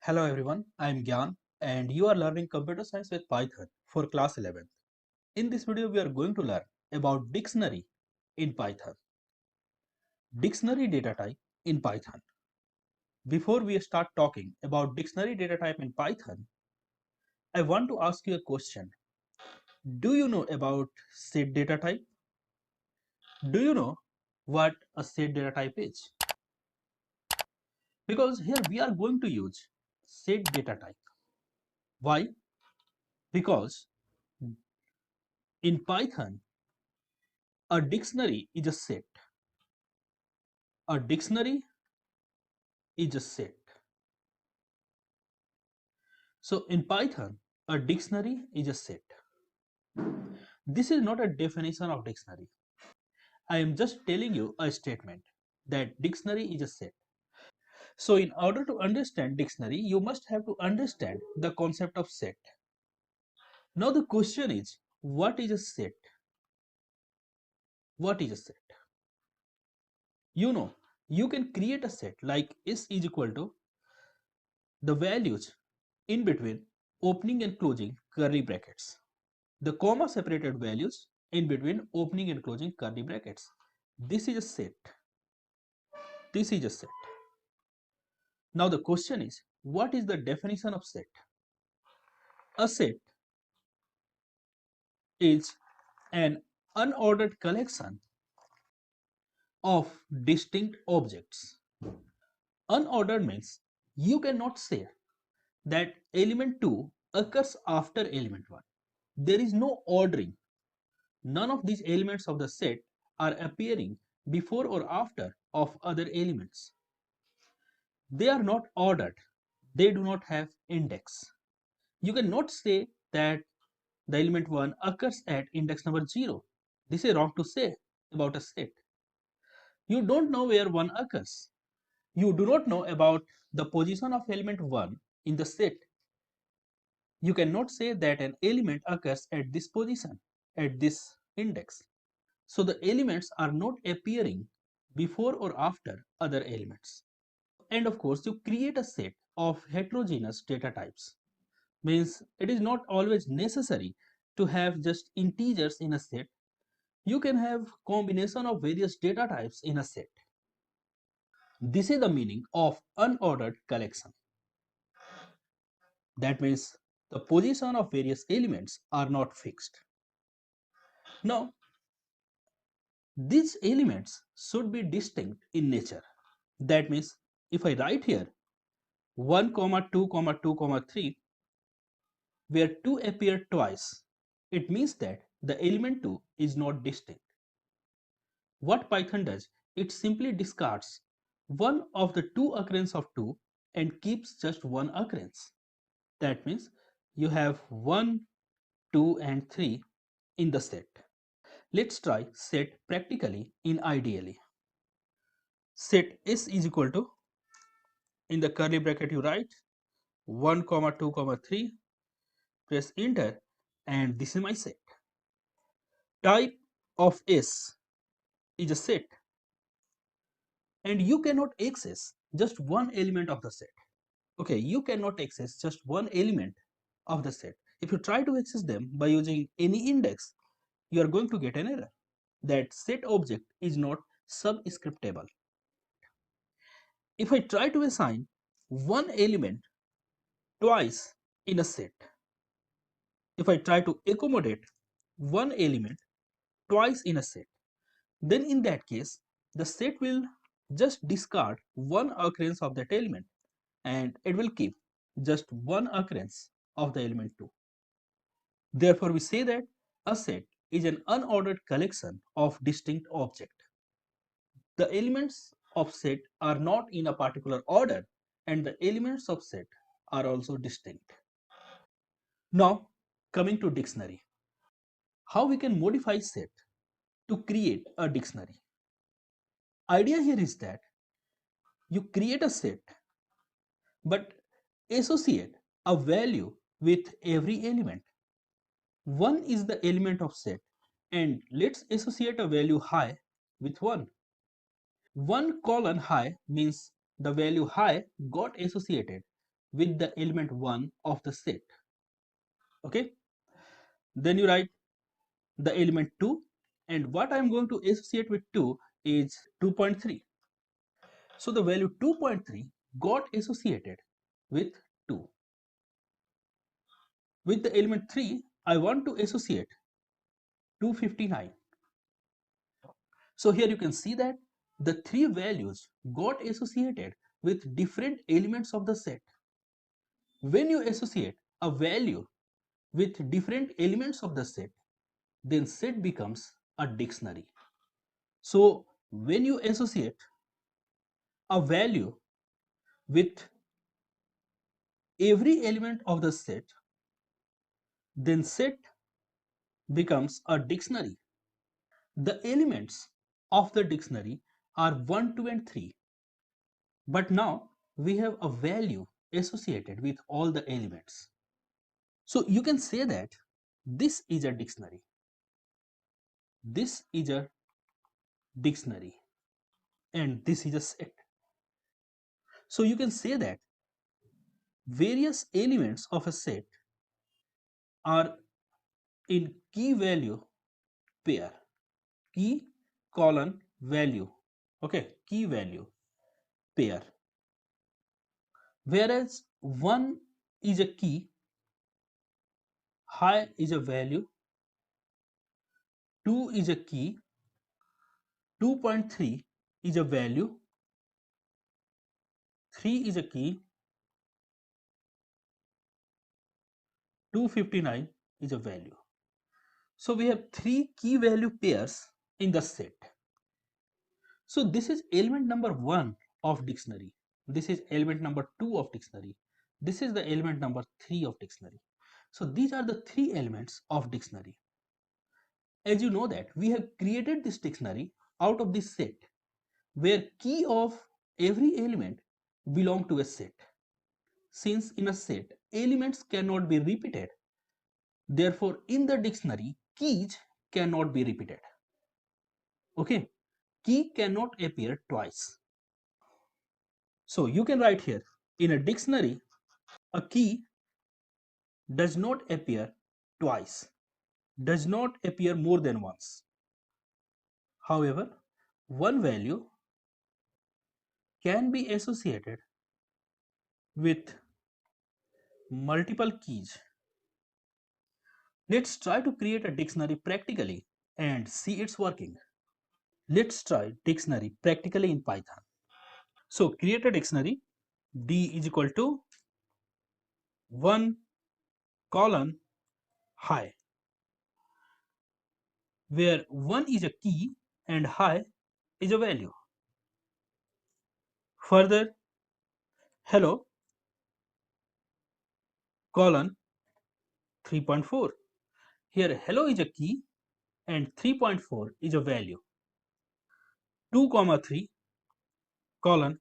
Hello everyone, I am Gyan and you are learning computer science with Python for class 11th. In this video we are going to learn about dictionary in Python. Dictionary data type in Python. Before we start talking about dictionary data type in Python, I want to ask you a question. Do you know about set data type? Do you know what a set data type is? Because here we are going to use set data type. Why? Because in Python, a dictionary is a set. A dictionary is a set. So in Python, a dictionary is a set. This is not a definition of dictionary. I am just telling you a statement that dictionary is a set. So in order to understand dictionary, you must have to understand the concept of set. Now the question is, what is a set? What is a set? You know, you can create a set like S is equal to the values in between opening and closing curly brackets. The comma separated values in between opening and closing curly brackets. This is a set. This is a set. Now the question is, what is the definition of set? A set is an unordered collection of distinct objects. Unordered means you cannot say that element 2 occurs after element 1. There is no ordering. None of these elements of the set are appearing before or after of other elements. They are not ordered. They do not have index. You cannot say that the element 1 occurs at index number 0. This is wrong to say about a set. You don't know where 1 occurs. You do not know about the position of element 1 in the set. You cannot say that an element occurs at this position, at this index. So the elements are not appearing before or after other elements. And of course, you create a set of heterogeneous data types. Means it is not always necessary to have just integers in a set. You can have combination of various data types in a set. This is the meaning of unordered collection. That means the position of various elements are not fixed. Now, these elements should be distinct in nature. That means if I write here 1, 2, 2, 3, where 2 appear twice, it means that the element 2 is not distinct. What Python does, it simply discards one of the two occurrence of 2 and keeps just one occurrence. That means you have 1, 2 and 3 in the set. Let's try set practically in ideally. Set S is equal to, in the curly bracket you write 1, 2, 3, press enter, and this is my set. Type of S is a set, and you cannot access just one element of the set. Okay, you cannot access just one element of the set. If you try to access them by using any index, you are going to get an error that set object is not subscriptable. If I try to assign one element twice in a set, if I try to accommodate one element twice in a set, then in that case, the set will just discard one occurrence of that element and it will keep just one occurrence of the element 2. Therefore, we say that a set is an unordered collection of distinct objects. The elements of set are not in a particular order and the elements of set are also distinct. Now, coming to dictionary. How we can modify set to create a dictionary? Idea here is that you create a set but associate a value with every element. 1 is the element of set and let's associate a value high with 1. 1 colon high means the value high got associated with the element 1 of the set. Okay, then you write the element 2, and what I am going to associate with 2 is 2.3. So the value 2.3 got associated with 2. With the element 3, I want to associate 259. So here you can see that the three values got associated with different elements of the set. When you associate a value with different elements of the set, then set becomes a dictionary. So when you associate a value with every element of the set, then set becomes a dictionary. The elements of the dictionary are 1, 2, and 3. But now we have a value associated with all the elements. So you can say that this is a dictionary. This is a dictionary. And this is a set. So you can say that various elements of a set are in key value pair. Key colon value. Okay, key value pair. Whereas 1 is a key, high is a value, 2 is a key, 2.3 is a value, 3 is a key, 259 is a value. So we have three key value pairs in the set. So this is element number 1 of dictionary. This is element number 2 of dictionary. This is the element number 3 of dictionary. So these are the three elements of dictionary. As you know that we have created this dictionary out of this set where key of every element belong to a set. Since in a set elements cannot be repeated, therefore in the dictionary keys cannot be repeated. Okay, key cannot appear twice. So you can write here, in a dictionary a key does not appear twice, does not appear more than once. However, one value can be associated with multiple keys. Let's try to create a dictionary practically and see its working. Let's try dictionary practically in Python. So create a dictionary. D is equal to 1 colon high, where 1 is a key and high is a value. Further, hello colon 3.4. Here hello is a key and 3.4 is a value. 2 comma 3 colon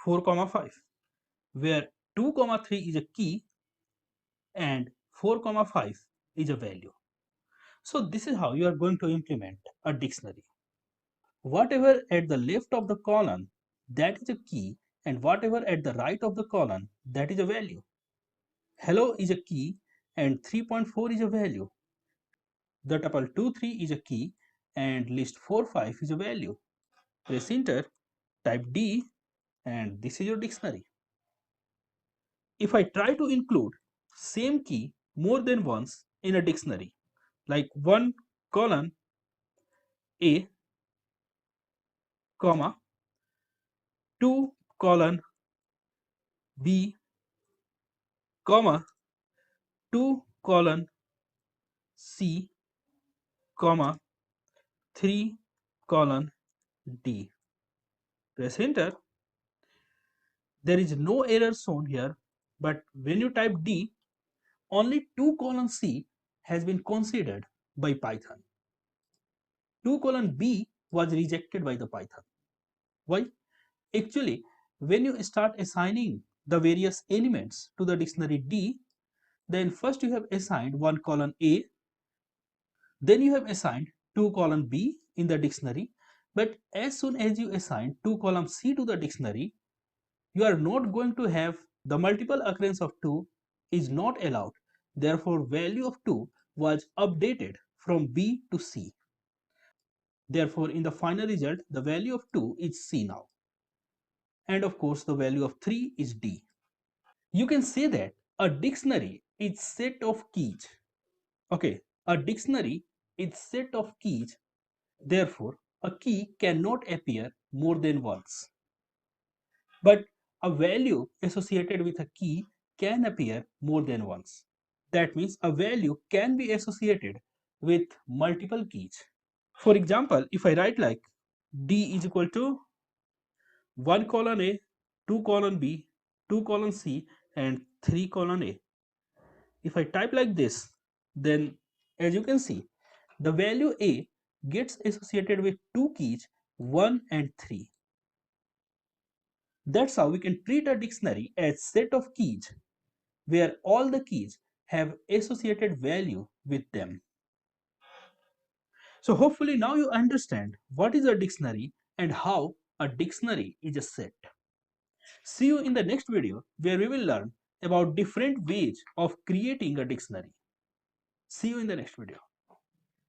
4 comma 5, where 2 comma 3 is a key and 4 comma 5 is a value. So this is how you are going to implement a dictionary. Whatever at the left of the column, that is a key, and whatever at the right of the column, that is a value. Hello is a key and 3.4 is a value. The tuple 2, 3 is a key and list 4, 5 is a value. Press enter, type D, and this is your dictionary. If I try to include same key more than once in a dictionary, like 1 colon A, comma 2 colon B, comma 2 colon C, comma 3 colon D. Press enter. There is no error shown here, but when you type D, only 2 colon C has been considered by Python. 2 colon B was rejected by the Python. Why? Actually, when you start assigning the various elements to the dictionary D, then first you have assigned 1 colon A, then you have assigned 2 colon B in the dictionary, but as soon as you assign 2 column C to the dictionary, you are not going to have The multiple occurrence of 2 is not allowed. Therefore, value of 2 was updated from B to C. Therefore, in the final result, the value of 2 is C now. And of course, the value of 3 is D. You can say that a dictionary is set of keys. Okay, a dictionary is set of keys. Therefore, a key cannot appear more than once. But a value associated with a key can appear more than once. That means a value can be associated with multiple keys. For example, if I write like D is equal to 1 colon A, 2 colon B, 2 colon C, and 3 colon A. If I type like this, then as you can see, the value A gets associated with two keys 1 and 3. That's how we can treat a dictionary as set of keys where all the keys have associated value with them. So hopefully now you understand what is a dictionary and how a dictionary is a set. See you in the next video where we will learn about different ways of creating a dictionary. See you in the next video.